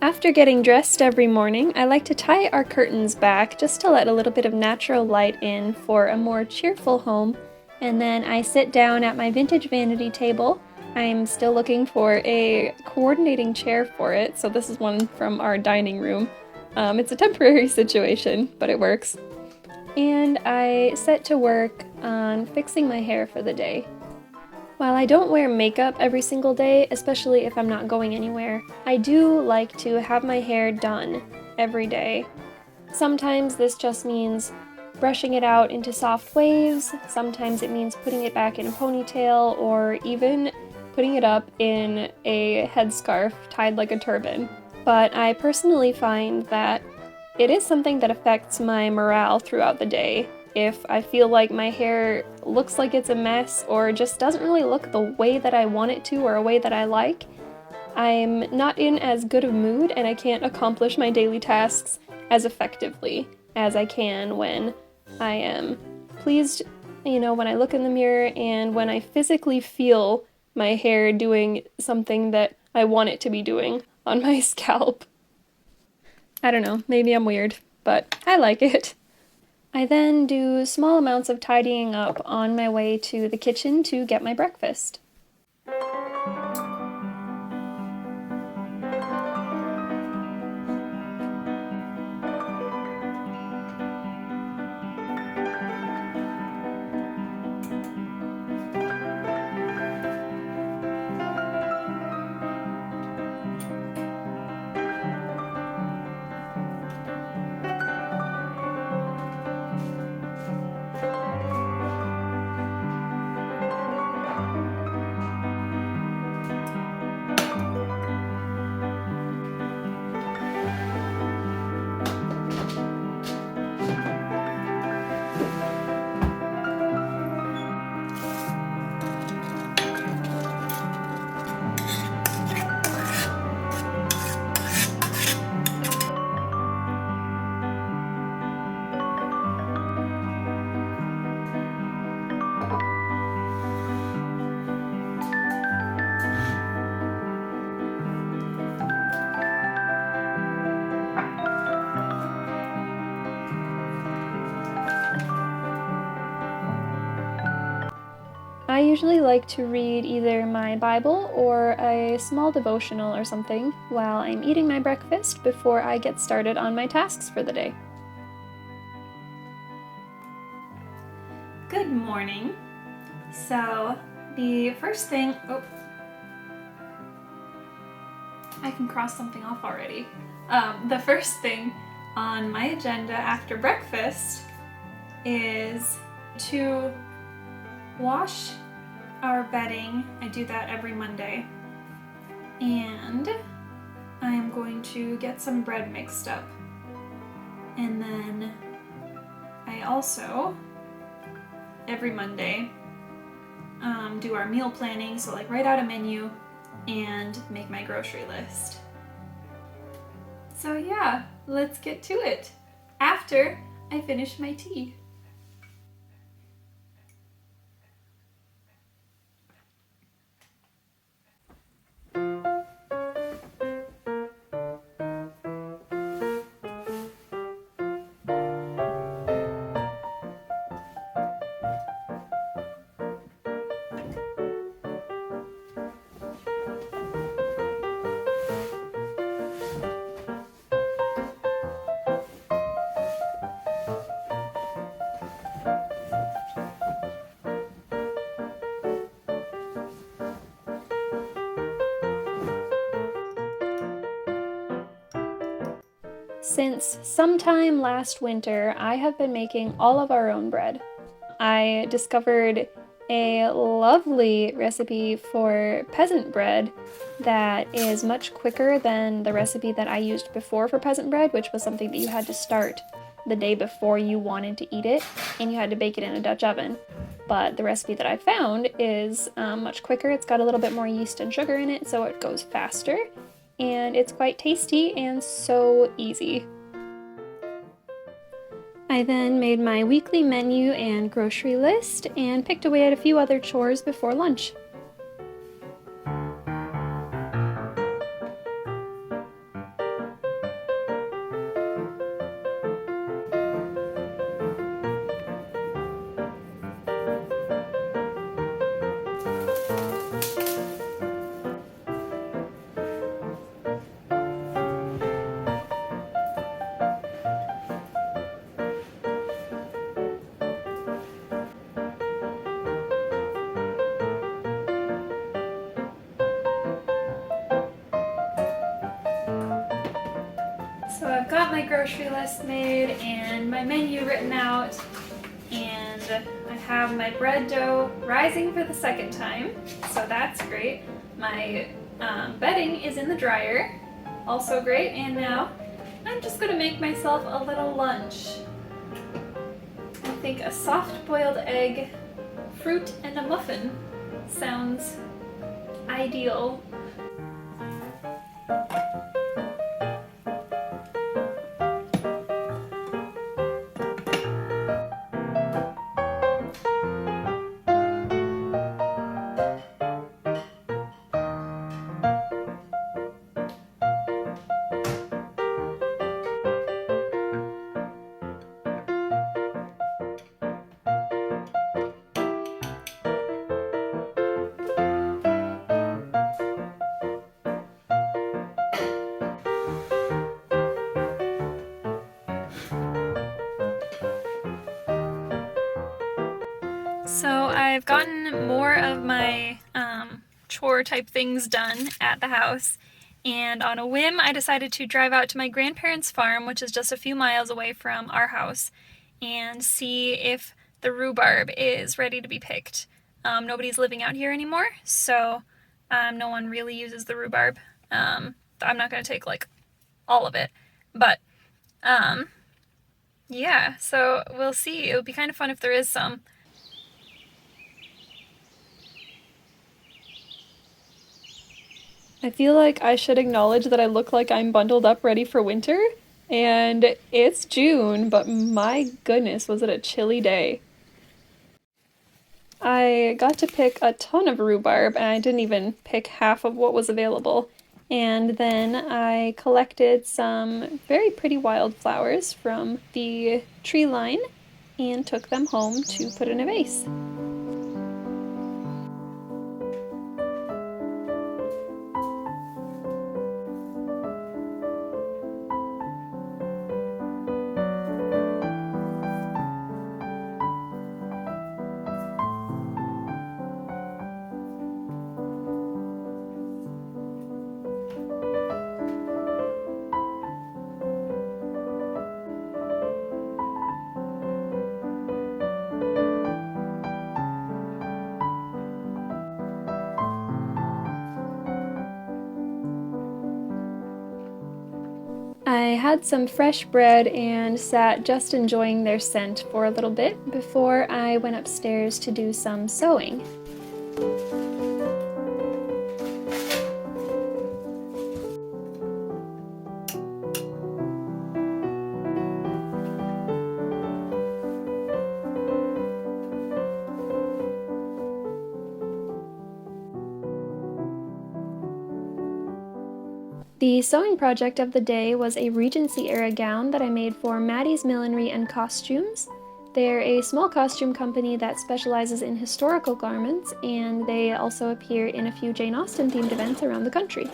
After getting dressed every morning, I like to tie our curtains back just to let a little bit of natural light in for a more cheerful home, and then I sit down at my vintage vanity table. I'm still looking for a coordinating chair for it, so this is one from our dining room. It's a temporary situation, but it works. And I set to work on fixing my hair for the day. While I don't wear makeup every single day, especially if I'm not going anywhere, I do like to have my hair done every day. Sometimes this just means brushing it out into soft waves, sometimes it means putting it back in a ponytail, or even putting it up in a headscarf tied like a turban. But I personally find that it is something that affects my morale throughout the day. If I feel like my hair looks like it's a mess or just doesn't really look the way that I want it to or a way that I like, I'm not in as good a mood and I can't accomplish my daily tasks as effectively as I can when I am pleased, when I look in the mirror and when I physically feel my hair doing something that I want it to be doing on my scalp. I don't know, maybe I'm weird, but I like it. I then do small amounts of tidying up on my way to the kitchen to get my breakfast. I usually like to read either my Bible or a small devotional or something while I'm eating my breakfast before I get started on my tasks for the day. Good morning. So the first thing, I can cross something off already. The first thing on my agenda after breakfast is to wash our bedding. I do that every Monday. And I'm going to get some bread mixed up. And then I also, every Monday, do our meal planning, so like write out a menu and make my grocery list. So yeah, let's get to it after I finish my tea. Since sometime last winter, I have been making all of our own bread. I discovered a lovely recipe for peasant bread that is much quicker than the recipe that I used before for peasant bread, which was something that you had to start the day before you wanted to eat it, and you had to bake it in a Dutch oven. But the recipe that I found is much quicker. It's got a little bit more yeast and sugar in it, so it goes faster, and it's quite tasty and so easy. I then made my weekly menu and grocery list and picked away at a few other chores before lunch. So I've got my grocery list made and my menu written out, and I have my bread dough rising for the second time, so that's great. My bedding is in the dryer, also great, and now I'm just going to make myself a little lunch. I think a soft boiled egg, fruit, and a muffin sounds ideal. So I've gotten more of my chore type things done at the house, and on a whim I decided to drive out to my grandparents' farm, which is just a few miles away from our house, and see if the rhubarb is ready to be picked. Nobody's living out here anymore, so no one really uses the rhubarb. I'm not going to take like all of it, but yeah, so we'll see. It would be kind of fun if there is some. I feel like I should acknowledge that I look like I'm bundled up ready for winter, and it's June, but my goodness, was it a chilly day. I got to pick a ton of rhubarb, and I didn't even pick half of what was available. And then I collected some very pretty wildflowers from the tree line and took them home to put in a vase. I had some fresh bread and sat just enjoying their scent for a little bit before I went upstairs to do some sewing. The sewing project of the day was a Regency-era gown that I made for Maddie's Millinery and Costumes. They're a small costume company that specializes in historical garments, and they also appear in a few Jane Austen-themed events around the country.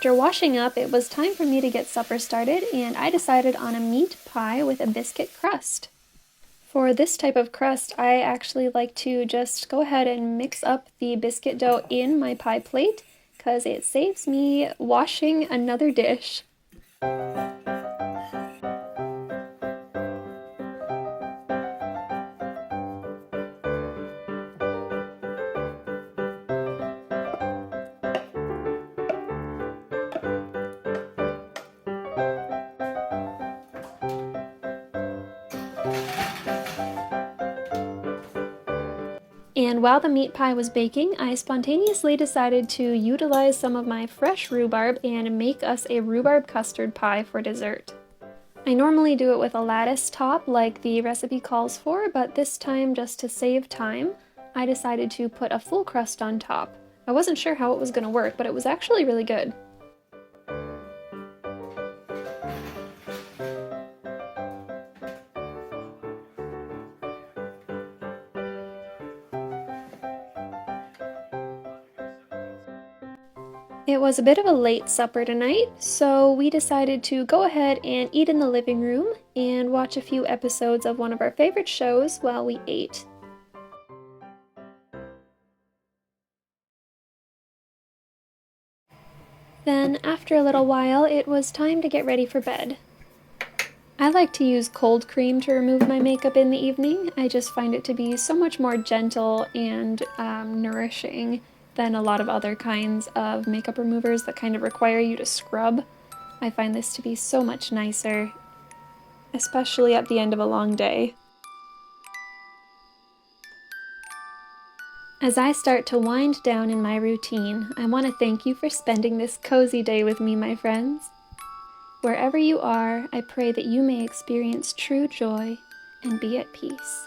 After washing up, it was time for me to get supper started, and I decided on a meat pie with a biscuit crust. For this type of crust, I actually like to just go ahead and mix up the biscuit dough in my pie plate because it saves me washing another dish. And while the meat pie was baking, I spontaneously decided to utilize some of my fresh rhubarb and make us a rhubarb custard pie for dessert. I normally do it with a lattice top like the recipe calls for, but this time, just to save time, I decided to put a full crust on top. I wasn't sure how it was going to work, but it was actually really good. It was a bit of a late supper tonight, so we decided to go ahead and eat in the living room and watch a few episodes of one of our favorite shows while we ate. Then, after a little while, it was time to get ready for bed. I like to use cold cream to remove my makeup in the evening. I just find it to be so much more gentle and nourishing than a lot of other kinds of makeup removers that kind of require you to scrub. I find this to be so much nicer, especially at the end of a long day. As I start to wind down in my routine, I want to thank you for spending this cozy day with me, my friends. Wherever you are, I pray that you may experience true joy and be at peace.